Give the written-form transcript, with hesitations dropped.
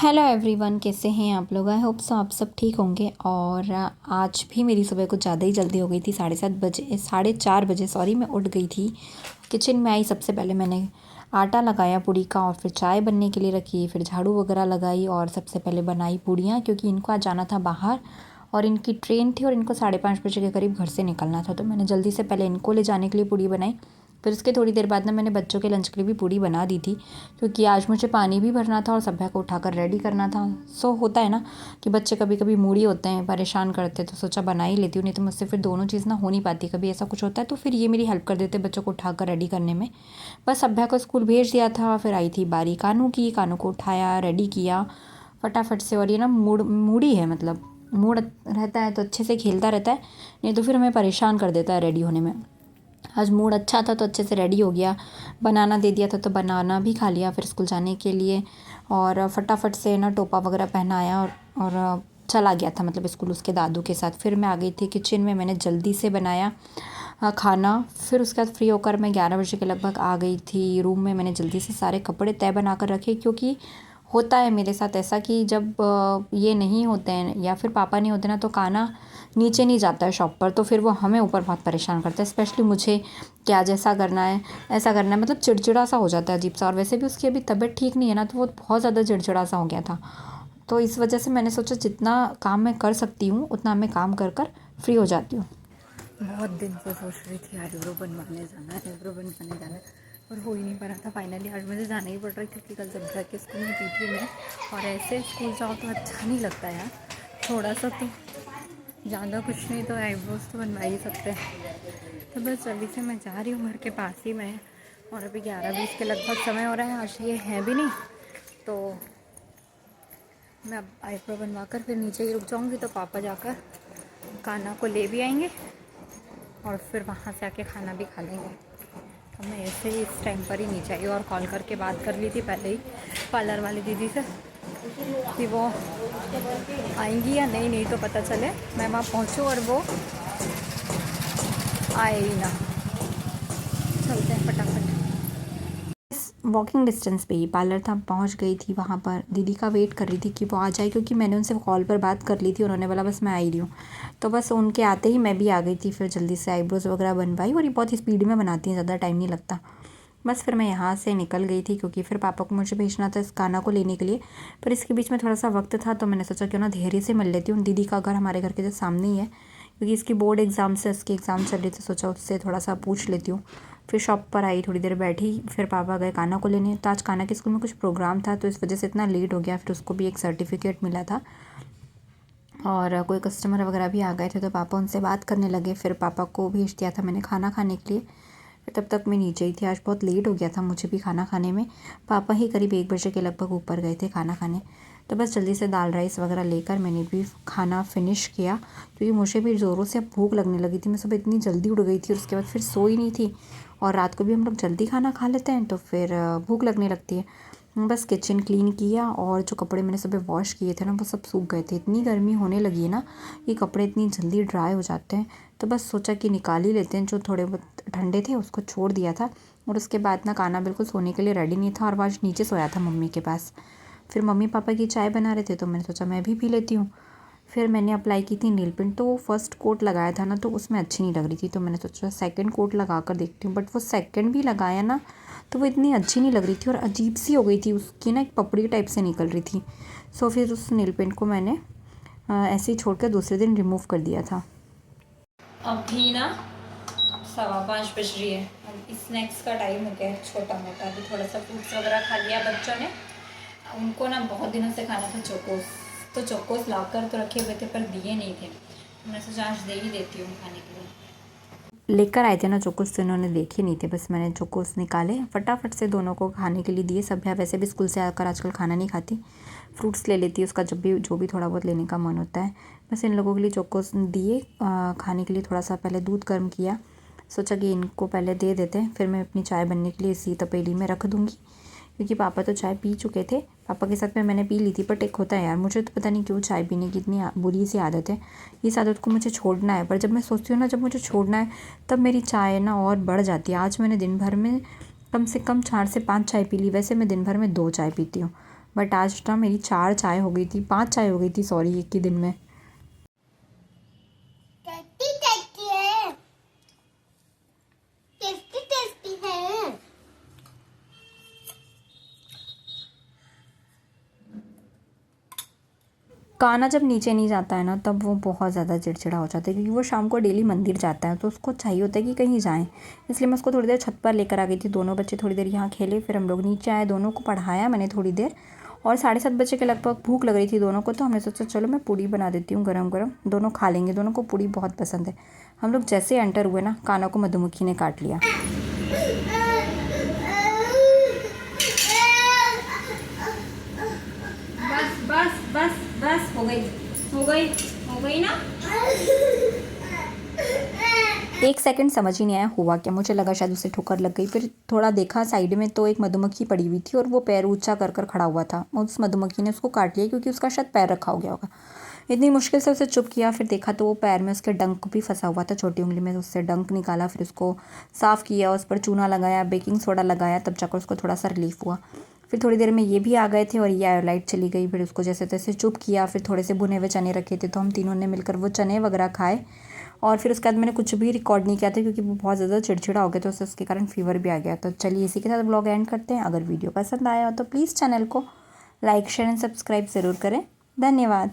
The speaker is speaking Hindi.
हेलो एवरीवन, कैसे हैं आप लोग। आई होप सो आप सब ठीक होंगे। और आज भी मेरी सुबह कुछ ज़्यादा ही जल्दी हो गई थी। 4:30 बजे सॉरी मैं उठ गई थी। किचन में आई, सबसे पहले मैंने आटा लगाया पूड़ी का और फिर चाय बनने के लिए रखी, फिर झाड़ू वगैरह लगाई और सबसे पहले बनाई पूड़ियाँ, क्योंकि इनको आज जाना था बाहर और इनकी ट्रेन थी और इनको 5:30 बजे के करीब घर से निकलना था। तो मैंने जल्दी से पहले इनको ले जाने के लिए पूड़ी बनाई। फिर उसके थोड़ी देर बाद ना मैंने बच्चों के लंच के लिए भी पूड़ी बना दी थी, क्योंकि आज मुझे पानी भी भरना था और सभ्या को उठाकर रेडी करना था। सो होता है ना कि बच्चे कभी कभी मूडी होते हैं, परेशान करते हैं, तो सोचा बना ही लेती हूँ, नहीं तो मुझसे फिर दोनों चीज़ ना हो नहीं पाती। कभी ऐसा कुछ होता है तो फिर ये मेरी हेल्प कर देते बच्चों को उठाकर रेडी करने में। बस सभ्या को स्कूल भेज दिया था, फिर आई थी बारी कानू की। कानू को उठाया, रेडी किया फटाफट से। और ये ना मूडी है, मतलब मूड रहता है तो अच्छे से खेलता रहता है, नहीं तो फिर हमें परेशान कर देता है रेडी होने में। आज मूड अच्छा था तो अच्छे से रेडी हो गया। बनाना दे दिया था तो बनाना भी खा लिया फिर स्कूल जाने के लिए। और फटाफट से ना टोपा वगैरह पहनाया और चला गया था, मतलब स्कूल उसके दादू के साथ। फिर मैं आ गई थी किचन में, मैंने जल्दी से बनाया खाना। फिर उसके बाद फ्री होकर मैं 11 बजे के लगभग आ गई थी रूम में। मैंने जल्दी से सारे कपड़े तय बना कर रखे, क्योंकि होता है मेरे साथ ऐसा कि जब ये नहीं होते हैं या फिर पापा नहीं होते ना, तो खाना नीचे नहीं जाता है शॉप पर, तो फिर वो हमें ऊपर बहुत परेशान करता है। स्पेशली मुझे कि आज ऐसा करना है, ऐसा करना है, मतलब चिड़चिड़ा सा हो जाता है अजीब सा। और वैसे भी उसकी अभी तबीयत ठीक नहीं है ना, तो वो बहुत ज़्यादा चिड़चिड़ा सा हो गया था। तो इस वजह से मैंने सोचा जितना काम मैं कर सकती हूँ उतना मैं काम कर कर फ्री हो जाती हूँ। बहुत दिन से सोच रही थी आईब्रो बनवाने जाना है, आईब्रो बनवाने जाना है, पर हो ही नहीं पा रहा था। फाइनली आज मुझे जाना ही पड़ रहा है, क्योंकि कल जब जाके स्कूल में पीटी में। और ऐसे स्कूल जाओ तो अच्छा नहीं लगता यार, थोड़ा सा तो, ज़्यादा कुछ नहीं तो आईब्रोज तो बनवा ही सकते हैं। तो बस जल्दी से मैं जा रही हूँ, घर के पास ही में। और अभी 11:20 के लगभग समय हो रहा है, आज ये है भी नहीं, तो मैं अब आईब्रो बनवा कर फिर नीचे ही रुक जाऊँगी। तो पापा जाकर कान्हा को ले भी आएंगे और फिर वहाँ से आके खाना भी खा लेंगे। अब मैं ऐसे ही इस टाइम पर ही नीचे आई और कॉल करके बात कर ली थी पहले ही पार्लर वाली दीदी से कि वो आएंगी या नहीं, नहीं तो पता चले मैं वहाँ पहुँचूँ और वो आए ही ना। चलते हैं फटाफट। वॉकिंग डिस्टेंस पे ही पार्लर था, पहुंच गई थी वहाँ पर। दीदी का वेट कर रही थी कि वो आ जाए, क्योंकि मैंने उनसे कॉल पर बात कर ली थी। उन्होंने बोला बस मैं आ ही रही हूँ। तो बस उनके आते ही मैं भी आ गई थी। फिर जल्दी से आईब्रोज़ वगैरह बनवाई, और ये बहुत ही स्पीड में बनाती हैं, ज़्यादा टाइम नहीं लगता। बस फिर मैं यहाँ से निकल गई थी, क्योंकि फिर पापा को मुझे भेजना था इस कान्हा को लेने के लिए। पर इसके बीच में थोड़ा सा वक्त था, तो मैंने सोचा क्यों ना धैर्य से मिल लेती हूँ। दीदी का घर हमारे घर के जो सामने ही है, क्योंकि इसकी बोर्ड एग्ज़ाम से उसके एग्ज़ाम चल रही थी, सोचा उससे थोड़ा सा पूछ लेती हूँ। फिर शॉप पर आई, थोड़ी देर बैठी, फिर पापा गए कान्हा को लेने। तो आज कान्हा के स्कूल में कुछ प्रोग्राम था, तो इस वजह से इतना लेट हो गया। फिर उसको भी एक सर्टिफिकेट मिला था और कोई कस्टमर वगैरह भी आ गए थे, तो पापा उनसे बात करने लगे। फिर पापा को भेज दिया था मैंने खाना खाने के लिए। फिर तब तक मैं नीचे ही थी। आज बहुत लेट हो गया था मुझे भी खाना खाने में। पापा ही करीब 1 बजे के लगभग ऊपर गए थे खाना खाने। तो बस जल्दी से दाल राइस वगैरह लेकर मैंने भी खाना फिनिश किया, क्योंकि मुझे भी ज़ोरों से भूख लगने लगी थी। मैं सुबह इतनी जल्दी उठ गई थी और उसके बाद फिर सोई नहीं थी, और रात को भी हम लोग जल्दी खाना खा लेते हैं तो फिर भूख लगने लगती है। बस किचन क्लीन किया, और जो कपड़े मैंने सुबह वॉश किए थे ना, वो सब सूख गए थे। इतनी गर्मी होने लगी है ना कि कपड़े इतनी जल्दी ड्राई हो जाते हैं, तो बस सोचा कि निकाल ही लेते हैं। जो थोड़े बहुत ठंडे थे उसको छोड़ दिया था। और उसके बाद ना कान्हा बिल्कुल सोने के लिए रेडी नहीं था, और वो आज नीचे सोया था मम्मी के पास। फिर मम्मी पापा की चाय बना रहे थे, तो मैंने सोचा मैं भी पी लेती हूँ। फिर मैंने अप्लाई की थी नील पेंट, तो वो फर्स्ट कोट लगाया था ना, तो उसमें अच्छी नहीं लग रही थी, तो मैंने सोचा सेकंड कोट लगा कर देखती हूँ। बट वो सेकंड भी लगाया ना, तो वो इतनी अच्छी नहीं लग रही थी और अजीब सी हो गई थी, उसकी ना एक पपड़ी टाइप से निकल रही थी। सो फिर उस नील पेंट को मैंने ऐसे ही छोड़ कर दूसरे दिन रिमूव कर दिया था। अभी ना 5:15 बज रही है। अब स्नैक्स का टाइम हो गया है छोटा मोटा। अभी थोड़ा सा फ्रूट्स वगैरह खा लिया बच्चों ने। उनको ना बहुत दिनों से खाना था चोकोस, तो चोकोस ला कर तो रखे हुए थे पर दिए नहीं थे। मैं सोचा आज दे ही देती हूँ खाने के लिए। लेकर आए थे ना चोकोस, तो इन्होंने देखे नहीं थे। बस मैंने चोकोस निकाले, फटाफट से दोनों को खाने के लिए दिए। सभ्या वैसे भी स्कूल से आकर आजकल खाना नहीं खाती, फ्रूट्स ले लेती है उसका जब भी जो भी थोड़ा बहुत लेने का मन होता है। बस इन लोगों के लिए चोकोस दिए खाने के लिए। थोड़ा सा पहले दूध गर्म किया, सोचा कि इनको पहले दे देते हैं, फिर मैं अपनी चाय बनने के लिए इसी तपेली में रख दूँगी, क्योंकि पापा तो चाय पी चुके थे। पापा के साथ में मैंने पी ली थी, बट एक होता है यार, मुझे तो पता नहीं क्यों चाय पीने की इतनी बुरी सी आदत है। इस आदत को मुझे छोड़ना है, पर जब मैं सोचती हूँ ना जब मुझे छोड़ना है, तब मेरी चाय ना और बढ़ जाती है। आज मैंने दिन भर में कम से कम 4 से 5 चाय पी ली। वैसे मैं दिन भर में 2 चाय पीती हूँ, बट आज ना मेरी 4 चाय हो गई थी, 5 चाय हो गई थी सॉरी, एक ही दिन में। टेस्टी टेस्टी है, टेस्टी टेस्टी है। कान्हा जब नीचे नहीं जाता है ना तब वो बहुत ज़्यादा चिड़चिड़ा हो जाता है, क्योंकि वो शाम को डेली मंदिर जाता है तो उसको चाहिए होता है कि कहीं जाएं। इसलिए मैं उसको थोड़ी देर छत पर लेकर आ गई थी। दोनों बच्चे थोड़ी देर यहाँ खेले, फिर हम लोग नीचे आए, दोनों को पढ़ाया मैंने थोड़ी देर। और 7:30 बजे के लगभग भूख लग रही थी दोनों को, तो हमने सोचा चलो मैं पूड़ी बना देती हूँ गरम गरम, दोनों खा लेंगे। दोनों को पूड़ी बहुत पसंद है। हम लोग जैसे एंटर हुए ना, कान्हा को मधुमक्खी ने काट लिया। बस बस बस बस, हो गई हो गई हो गई ना। 1 सेकंड समझ ही नहीं आया हुआ क्या, मुझे लगा शायद उसे ठोकर लग गई। फिर थोड़ा देखा साइड में तो एक मधुमक्खी पड़ी हुई थी और वो पैर ऊंचा कर कर खड़ा हुआ था। उस मधुमक्खी ने उसको काट लिया क्योंकि उसका शायद पैर रखा हो गया होगा। इतनी मुश्किल से उसे चुप किया, फिर देखा तो वो पैर में उसके डंक भी फंसा हुआ था, छोटी उंगली में। उससे डंक निकाला, फिर उसको साफ़ किया, उस पर चूना लगाया, बेकिंग सोडा लगाया, तब जाकर उसको थोड़ा सा रिलीफ हुआ। फिर थोड़ी देर में ये भी आ गए थे और ये आयोलाइट चली गई। फिर उसको जैसे तैसे चुप किया, फिर थोड़े से भुने हुए चने रखे थे तो हम तीनों ने मिलकर वो चने वगैरह खाए। और फिर उसके बाद मैंने कुछ भी रिकॉर्ड नहीं किया था क्योंकि वो बहुत ज़्यादा चिड़चिड़ा हो गया, तो उसके कारण फीवर भी आ गया। तो चलिए इसी के साथ ब्लॉग एंड करते हैं। अगर वीडियो पसंद आया हो तो प्लीज़ चैनल को लाइक शेयर एंड सब्सक्राइब ज़रूर करें। धन्यवाद।